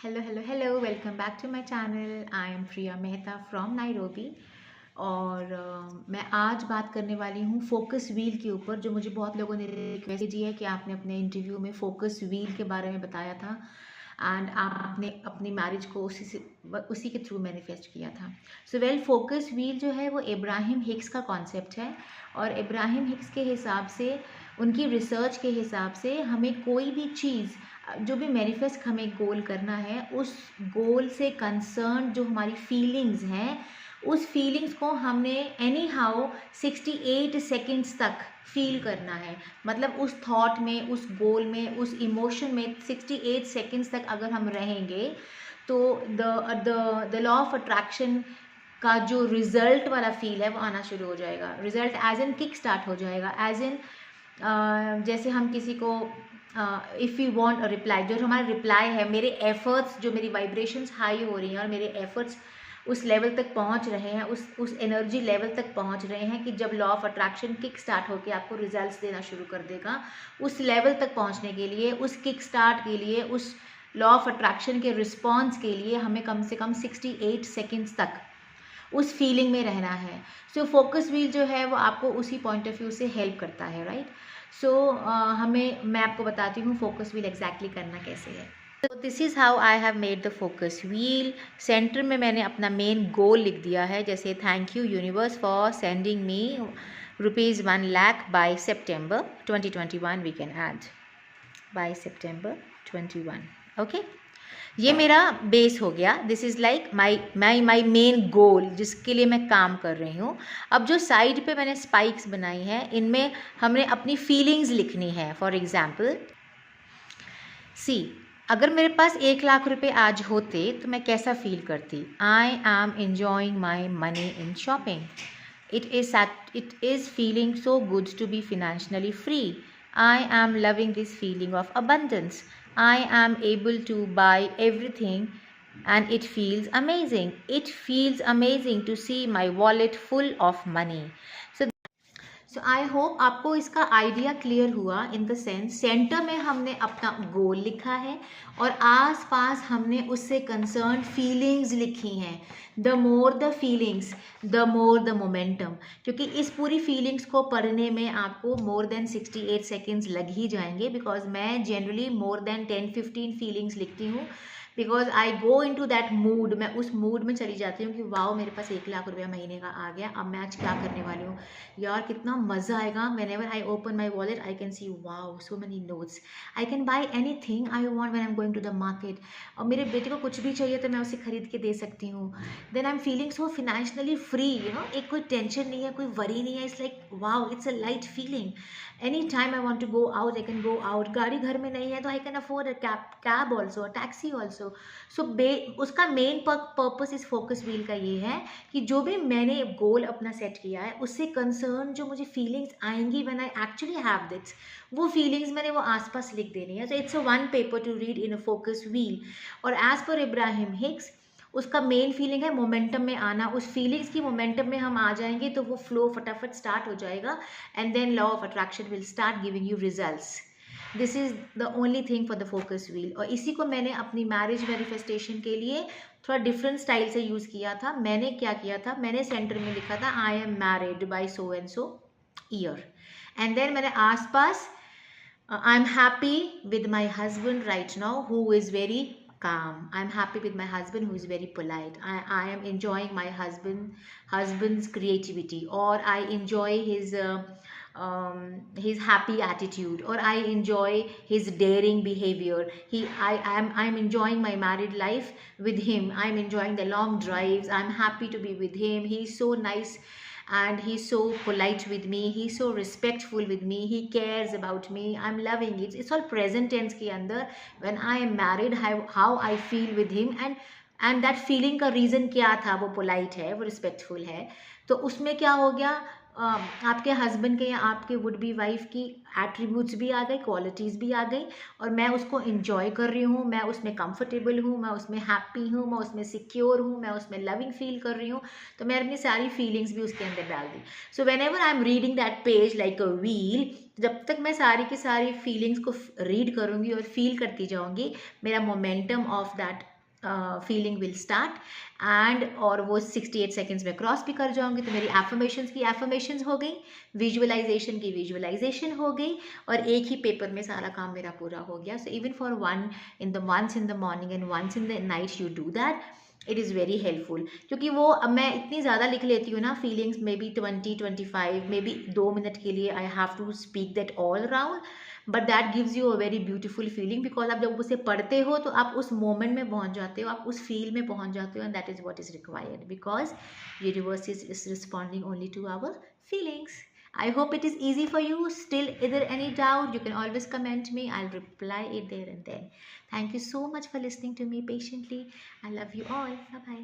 Hello hello hello, welcome back to my channel. I am Priya Mehta from Nairobi. और मैं आज बात करने वाली हूँ फोकस व्हील के ऊपर, जो मुझे बहुत लोगों ने रिक्वेस्ट की है कि आपने अपने इंटरव्यू में फोकस व्हील के बारे में बताया था एंड आपने अपनी मैरिज को उसी के थ्रू मैनिफेस्ट किया था। सो फोकस व्हील जो है वो इब्राहिम हिक्स का कॉन्सेप्ट है। और इब्राहिम हिक्स के हिसाब से, उनकी रिसर्च के हिसाब से, हमें कोई भी चीज़, जो भी मैनिफेस्ट हमें गोल करना है, उस गोल से कंसर्न जो हमारी फीलिंग्स हैं, उस फीलिंग्स को हमने एनी हाउ 68 सेकेंड्स तक फील करना है। मतलब उस थॉट में, उस गोल में, उस इमोशन में 68 सेकेंड्स तक अगर हम रहेंगे तो द लॉ ऑफ अट्रैक्शन का जो रिजल्ट वाला फील है वो आना शुरू हो जाएगा। Result as in kick start हो जाएगा, एज इन जैसे हम किसी को if you want a reply, जो हमारा रिप्लाई है, मेरे एफर्ट्स, जो मेरी वाइब्रेशंस हाई हो रही हैं और मेरे एफर्ट्स उस लेवल तक पहुंच रहे हैं, उस एनर्जी लेवल तक पहुंच रहे हैं कि जब law of attraction kick start होकर आपको रिजल्ट्स देना शुरू कर देगा। उस लेवल तक पहुंचने के लिए, उस किक स्टार्ट के लिए, उस लॉ ऑफ अट्रैक्शन के रिस्पॉन्स के लिए हमें कम से कम 68 सेकेंड्स तक उस फीलिंग में रहना है। सो फोकस व्हील जो है वो आपको उसी पॉइंट ऑफ व्यू से हेल्प करता है, राइट। सो मैं आपको बताती हूँ फोकस व्हील एग्जैक्टली करना कैसे है। तो this is how I have made the focus wheel. Centre में मैंने अपना मेन गोल लिख दिया है, जैसे thank you universe for sending me ₹1 lakh by September 2021। We can add by September 21। Okay, ये मेरा बेस हो गया। This is like my main goal, जिसके लिए मैं काम कर रही हूँ। अब जो साइड पे मैंने स्पाइक्स बनाई हैं, इनमें हमने अपनी फीलिंग्स लिखनी है। फॉर एग्जाम्पल, सी, अगर मेरे पास 1 लाख रुपए आज होते तो मैं कैसा फील करती। I am enjoying my money in shopping. It is feeling so good to be financially free. I am loving this feeling of abundance. I am able to buy everything and it feels amazing. It feels amazing to see my wallet full of money. So I hope आपको इसका idea clear हुआ। In the sense, centre में हमने अपना गोल लिखा है और आस पास हमने उससे कंसर्न फीलिंग्स लिखी हैं। The more the feelings, the more the momentum. क्योंकि इस पूरी फीलिंग्स को पढ़ने में आपको मोर देन 68 सेकेंड्स लग ही जाएंगे, बिकॉज मैं जनरली मोर देन 10-15 फीलिंग्स लिखती हूँ। Because I go into that mood, मैं उस मूड में चली जाती हूँ कि वाओ, मेरे पास 1 लाख रुपया महीने का आ गया, अब मैं आज क्या करने वाली हूँ, यार कितना मज़ा आएगा। whenever I open my wallet I can see wow, so many notes, I can buy anything I want when I'm going to the market। और मेरे बेटे को कुछ भी चाहिए तो मैं उसे खरीद के दे सकती हूँ। then I'm feeling so financially free, you know, एक कोई टेंशन नहीं है, कोई वरी नहीं है। It's like wow, it's a light feeling। Any time I want to go out I can go out. गाड़ी घर में नहीं है तो I can afford a cab also, taxi also. So उसका मेन पर्पस इस फोकस व्हील का ये है कि जो भी मैंने गोल अपना सेट किया है, उससे कंसर्न जो मुझे फीलिंग्स आएंगी व्हेन आई एक्चुअली हैव दिट्स, वो फीलिंग्स मैंने वो आसपास लिख देनी है। So it's a one paper to read in a focus wheel. और एज पर इब्राहिम हिक्स, उसका मेन फीलिंग है मोमेंटम में आना। उस फीलिंग्स की मोमेंटम में हम आ जाएंगे तो वो फ्लो फटाफट स्टार्ट हो जाएगा and then law of attraction will start giving you results. This is the only thing for the focus wheel. और इसी को मैंने अपनी मैरिज मैनिफेस्टेशन के लिए थोड़ा डिफरेंट स्टाइल से यूज़ किया था। मैंने क्या किया था, मैंने सेंटर में लिखा था I am married by so and so year, and then मैंने आसपास I am happy with my husband right now who is very calm. I'm happy with my husband who is very polite. I am enjoying my husband's creativity, or I enjoy his happy attitude, or I enjoy his daring behavior. I'm enjoying my married life with him. I'm enjoying the long drives. I'm happy to be with him. He's so nice and he's so polite with me, he's so respectful with me, he cares about me, I'm loving it. It's all present tense के अंदर when I am married, how I feel with him, and that feeling का reason क्या था, वो polite है, वो respectful है। तो उसमें क्या हो गया, आपके हस्बैंड के या आपके वुड बी वाइफ की एट्रीब्यूट्स भी आ गए, क्वालिटीज़ भी आ गई, और मैं उसको इंजॉय कर रही हूँ, मैं उसमें कंफर्टेबल हूँ, मैं उसमें हैप्पी हूँ, मैं उसमें सिक्योर हूँ, मैं उसमें लविंग फील कर रही हूँ, तो मैं अपनी सारी फीलिंग्स भी उसके अंदर डाल दी। So whenever I am reading that page like a wheel, जब तक मैं सारी की सारी फीलिंग्स को रीड करूँगी और फील करती जाऊँगी, मेरा momentum of that feeling will start and, और वो 68 सेकेंड्स में क्रॉस भी कर जाऊंगी, तो मेरी एफर्मेशंस की एफर्मेशंस हो गई, विजुअलाइजेशन की विजुअलाइजेशन हो गई, और एक ही पेपर में सारा काम मेरा पूरा हो गया। So even for once in the morning and once in the night you do that, it is very helpful. क्योंकि वो अब मैं इतनी ज़्यादा लिख लेती हूँ ना feelings, may be 20-25, may be 2 minute के लिए I have to speak that all around, but that gives you a very beautiful feeling, because आप जब उसे पढ़ते हो तो आप उस मोमेंट में पहुंच जाते हो, आप उस फील में पहुंच जाते हो, and that is what is required, because universe is responding only to our feelings. I hope it is easy for you. Still, is there any doubt? You can always comment me. I'll reply it there and then. Thank you so much for listening to me patiently. I love you all. Bye bye.